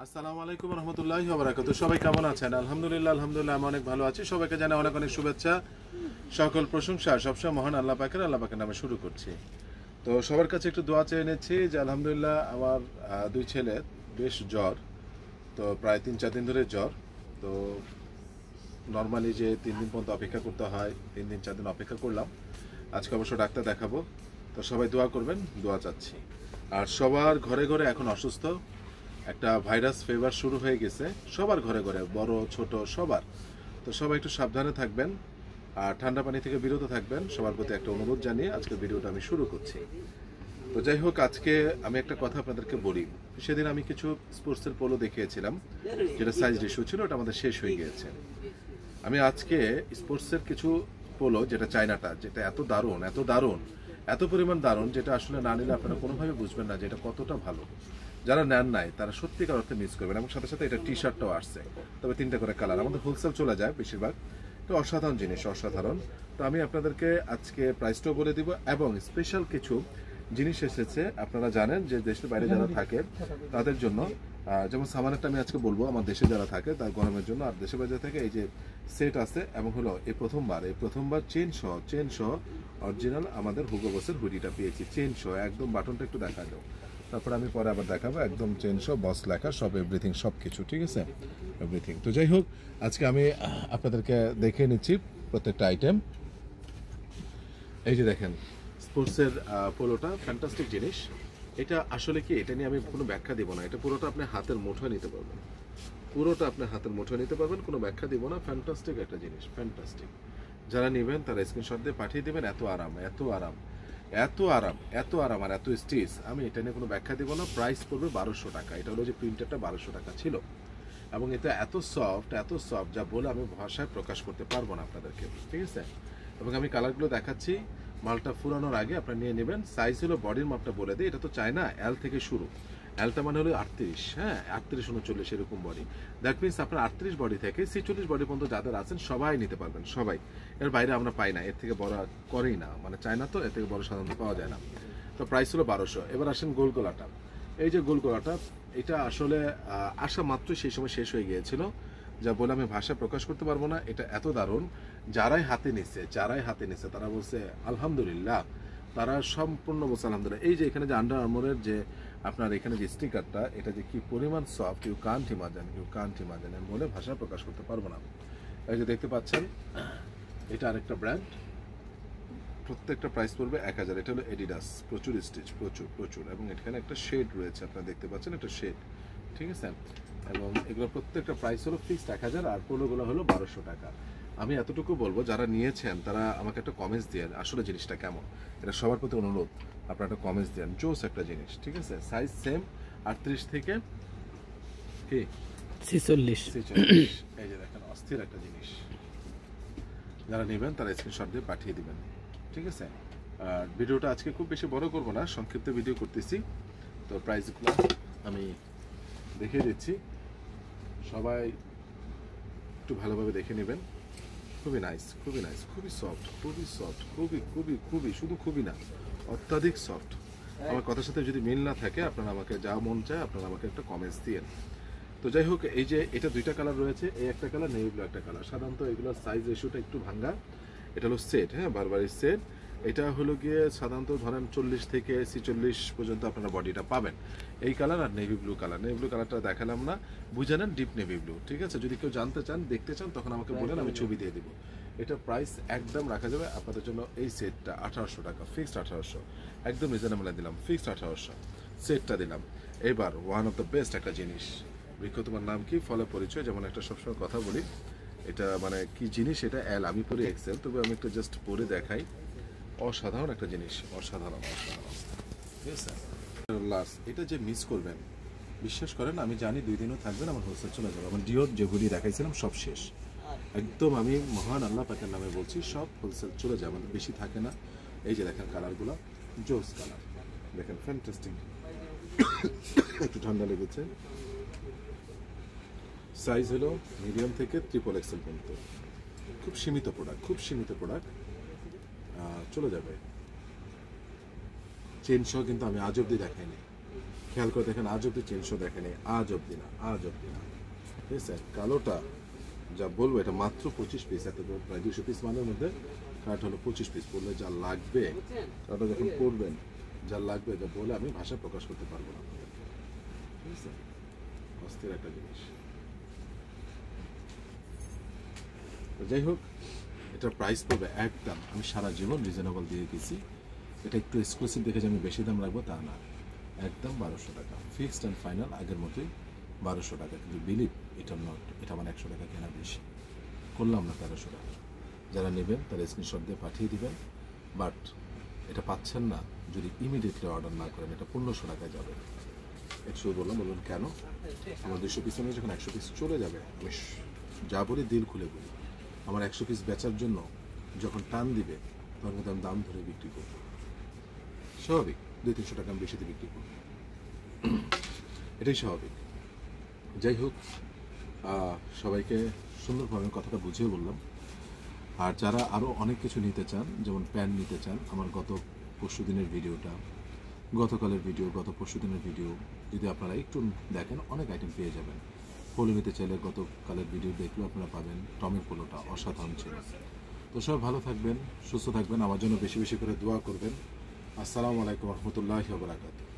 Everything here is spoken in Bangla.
আসসালামু আলাইকুম রহমতুল্লাহি ওয়া বারাকাতুহু। সবাই কেমন আছেন? আলহামদুলিল্লাহ আমি অনেক ভালো আছি। সবাইকে জানাই অনেক অনেক শুভেচ্ছা, সকল প্রশংসা সবসময় মহান আল্লাহ পাকের নামে শুরু করছি। তো সবার কাছে একটু দোয়া চেয়ে নিচ্ছি যে আলহামদুলিল্লাহ আমার দুই ছেলে বেশ জ্বর, তো প্রায় 3-4 দিন ধরে জ্বর। তো নর্মালি যে 3 দিন পর্যন্ত অপেক্ষা করতে হয়, 3-4 দিন অপেক্ষা করলাম। আজকে অবশ্য ডাক্তার দেখাবো। তো সবাই দোয়া করবেন, দোয়া চাচ্ছি। আর সবার ঘরে ঘরে এখন অসুস্থ, একটা ভাইরাস ফিভার শুরু হয়ে গেছে সবার ঘরে ঘরে, বড় ছোট সবার। তো সবাই একটু সাবধানে থাকবেন আর ঠান্ডা পানি থেকে বিরত থাকবেন, সবার প্রতি একটা অনুরোধ জানিয়ে আজকের ভিডিওটা আমি শুরু করছি। তো যাই হোক, আজকে আমি একটা কথা আপনাদেরকে বলি। সেদিন আমি কিছু স্পোর্টসের পোলো দেখিয়েছিলাম, যেটা সাইজ রেশিও ছিল, ওটা আমাদের শেষ হয়ে গিয়েছে। আমি আজকে স্পোর্টসের কিছু পোলো, যেটা চায়নাটা, যেটা এত দারুণ এত পরিমাণ দারুণ, যেটা আসলে না নিলে আপনারা কোনোভাবে বুঝবেন না যে এটা কতটা ভালো। যারা নেন নাই তারা সত্যিকার অর্থে মিস করবেন। এবং সাথে সাথে এটা টি শার্টটাও আসছে, তবে 3টা করে কালার। আমাদের হোলসেল চলে যায় বেশিরভাগ। তো অসাধারণ জিনিস, অসাধারণ। তো আমি আপনাদেরকে আজকে প্রাইসটাও বলে দিব, এবং স্পেশাল কিছু জিনিস এসেছে। আপনারা জানেন যে দেশের বাইরে যারা থাকে তাদের জন্য, যেমন সামানেরটা আমি আজকে বলবো আমার দেশে যারা থাকে তার গরমের জন্য। আর দেশের বাইরে থেকে এই যে সেট আছে, এবং হলো এই প্রথমবার চেন সহ অরিজিনাল আমাদের হুগো বসের হুডিটা পেয়েছি, চেন সহ একদম। বাটনটা একটু দেখা দাও, তারপর আমি পরে আবার দেখাবো। একদম চেন সহ, বস লেখা, সব এভরিথিং, সব কিছু ঠিক আছে, এভরিথিং। তো যাই হোক, আজকে আমি আপনাদেরকে দেখিয়ে নিচ্ছি প্রত্যেকটা আইটেম। এই যে দেখেন স্পোর্টসের পোলোটা, ফ্যান্টাস্টিক জিনিস। এটা আসলে কি, এটা নিয়ে আমি কোনো ব্যাখ্যা দিব না। এটা পুরোটা আপনি হাতের মুঠোয় নিতে পারবেন, কোনো ব্যাখ্যা দিব না। ফ্যান্টাস্টিক একটা জিনিস, ফ্যান্টাস্টিক। যারা নেবেন তারা স্ক্রিনশট দিয়ে পাঠিয়ে দেবেন। এত আরাম আর এত স্টিচ, আমি এটা নিয়ে কোনো ব্যাখ্যা দিব না। প্রাইস পড়বে 1200 টাকা। এটা হলো যে প্রিন্টারটা 1200 টাকা ছিল, এবং এটা এত সফট যা বলে আমি ভাষায় প্রকাশ করতে পারবো না আপনাদেরকে, ঠিক আছে। এবং আমি কালারগুলো দেখাচ্ছি। মালটা ফুরানোর আগে আপনারা নিয়ে নেবেন। সাইজ হলো, বডির মাপটা বলে দিই, এটা তো চায় না, এল থেকে শুরু। এলটা মানে হলো 38, হ্যাঁ 38-39 এরকম বডি। দ্যাট মিনস আপনার 38 বডি থেকে 46 বডি পর্যন্ত যাদের আছেন সবাই নিতে পারবেন, সবাই। এর বাইরে আমরা পাই না, এর থেকে বড় করেই না, মানে চায় না, তো এর থেকে বড় সাধারণত পাওয়া যায় না। তো প্রাইস হলো 1200। এবার আসেন গোল গলাটা। এই যে গোল গলাটা, এটা আসলে আসা মাত্রই সেই সময় শেষ হয়ে গিয়েছিল, যা বলে আমি ভাষায় প্রকাশ করতে পারবো না। এটা এত দারুণ, যারাই হাতে নিচ্ছে তারা বলছে আলহামদুলিল্লাহ, তারা সম্পূর্ণ বলছে আলহামদুলিল্লাহ। এই যে এখানে যে আন্ডার আর্মোরের যে আপনার এখানে যে স্টিকারটা, এটা যে কি পরিমাণ সফট, ইউ কান্ট ইমাজিন, বলে ভাষায় প্রকাশ করতে পারবো না। এই যে দেখতে পাচ্ছেন, এটা আরেকটা ব্র্যান্ড। প্রত্যেকটা প্রাইস পড়বে 1000। এটা হলো এডিডাস, প্রচুর স্টিচ, প্রচুর। এবং এখানে একটা শেড রয়েছে, আপনারা দেখতে পাচ্ছেন, একটা শেড, ঠিক আছে। এবং এগুলো প্রত্যেকটা প্রাইস হলো ফিক্সড 1000, আর পোলোগুলো হলো 1200 টাকা। আমি এতটুকু বলবো, যারা নিয়েছেন তারা আমাকে একটা কমেন্টস দিয়ে আসলে জিনিসটা কেমন, এটা সবার প্রতি অনুরোধ, আপনারা একটা কমেন্টস দেন। জোস একটা জিনিস, ঠিক আছে। সাইজ সেম, 38 থেকে কি 46। এই যে দেখেন, অস্থির একটা জিনিস। যারা নেবেন তারা স্ক্রিনশট দিয়ে পাঠিয়ে দিবেন, ঠিক আছে। আর ভিডিওটা আজকে খুব বেশি বড় করব না, সংক্ষিপ্ত ভিডিও করতেছি। তো প্রাইসগুলো আমি দেখিয়ে দিচ্ছি, সবাই একটু ভালোভাবে দেখে নেবেন। খুবই নাইস, খুবই সফট, শুধু খুবই না, অত্যাধিক সফট। আমার কথার সাথে যদি মিল না থাকে, আপনারা আমাকে যা মন চায় আপনারা আমাকে একটা কমেন্টস দিয়েন। তো যাই হোক, এই যে এটা 2টা কালার রয়েছে, এই একটা কালার, নেভি ব্লু একটা কালার। সাধারণত এগুলোর সাইজ রেশিওটা একটু ভাঙ্গা। এটা হলো সেট, হ্যাঁ, বারবারি সেট। এটা হলো গিয়ে সাধারণত ধরেন 40 থেকে 46 পর্যন্ত আপনারা বডিটা পাবেন। এই কালার আর নেভি ব্লু কালারটা দেখালাম না, বুঝে নেন, ডিপ নেভি ব্লু, ঠিক আছে। যদি কেউ জানতে চান, দেখতে চান, তখন আমাকে বলেন, আমি ছবি দিয়ে দিব। এটা প্রাইস একদম রাখা যাবে আপনাদের জন্য। এই সেটটা 1800 টাকা, ফিক্সড 1800, একদম রিজনেবল দিলাম, ফিক্সড 1800 সেটটা দিলাম। এবার ওয়ান অফ দ্য বেস্ট একটা জিনিস, বৃক্ষ তোমার নাম কি, ফলে পরিচয়, যেমন একটা সবসময় কথা বলি। এটা মানে কি জিনিস, এটা এল, আমি পড়ি এক্সেল, তবে আমি একটু জাস্ট পরে দেখাই। অসাধারণ একটা জিনিস, অসাধারণ, ঠিক আছে। এটা যে মিস করবেন, বিশ্বাস করেন, আমি জানি 2 দিনও থাকবেন, আমার হোলসেল চলে যাবে। আমার ডিওর যে হুডি দেখাইছিলাম সব শেষ, একদম। আমি মহান আল্লাহ পাকের নামে বলছি, সব হোলসেল চলে যায়, আমাদের বেশি থাকে না। এই যে দেখেন কালারগুলো, জোস কালার, দেখেন ফ্যান্টাস্টিক। একটু ঠান্ডা লেগেছে। সাইজ হলো মিডিয়াম থেকে XXL পর্যন্ত। খুব সীমিত প্রোডাক্ট, চলে যাবে। চেন সহ কিন্তু আমি আজ অব্দি দেখাইনি, খেয়াল করে দেখেন, আজ অব্দি চেঞ্জও দেখেনি, আজ অব্দি না। ঠিক আছে, কালোটা যা বলবো এটা মাত্র 25 পিস, এত প্রায় 200 পিস মানের মধ্যে কাঠ হলো 25 পিস। পড়লে যা লাগবে, কাঠটা যখন পড়বেন যা লাগবে, যা বলে আমি ভাষা প্রকাশ করতে পারবো না আপনাদেরকে। ঠিক আছে, অস্থির একটা জিনিস। যাই হোক, এটার প্রাইস পড়বে একদম, আমি সারা জীবন রিজনেবল দিয়ে গেছি। এটা একটু এক্সক্লুসিভ দেখে যে আমি বেশি দাম রাখবো তা না, একদম 1200 টাকা ফিক্সড অ্যান্ড ফাইনাল, আগের মতোই 1200 টাকা। কিন্তু বিলিভ এটা নট, এটা আমার 100 টাকা কেনা বেশি করলাম না, 1300 টাকা। যারা নেবেন তারা স্ক্রিনশট দিয়ে পাঠিয়ে দিবেন, বাট এটা পাচ্ছেন না যদি ইমিডিয়েটলি অর্ডার না করেন, এটা 1500 টাকায় যাবে। একটু বলুন কেন? আমার 200 পিস নিয়ে যখন 100 পিস চলে যাবে, আমি যা বলি দিল খুলে বলি, আমার 100 পিস বেচার জন্য যখন টান দিবে তখন কিন্তু আমি দাম ধরে বিক্রি করব, স্বাভাবিক 200-300 টাকা আমি বেশিতে বিক্রি করব, এটাই স্বাভাবিক। যাই হোক, সবাইকে সুন্দরভাবে কথাটা বুঝিয়ে বললাম। আর যারা আরও অনেক কিছু নিতে চান, যেমন প্যান্ট নিতে চান, আমার গত পরশু দিনের ভিডিওটা, গতকালের ভিডিও, গত পরশু দিনের ভিডিও যদি আপনারা একটু দেখেন, অনেক আইটেম পেয়ে যাবেন। পোলো নিতে চাইলে গতকালের ভিডিও দেখলেও আপনারা পাবেন। টমের পোলোটা অসাধারণ ছিল। তো সবাই ভালো থাকবেন, সুস্থ থাকবেন, আমার জন্য বেশি বেশি করে দোয়া করবেন। আসসালামু আলাইকুম রহমতুল্লাহি ওয়া বারাকাতুহু।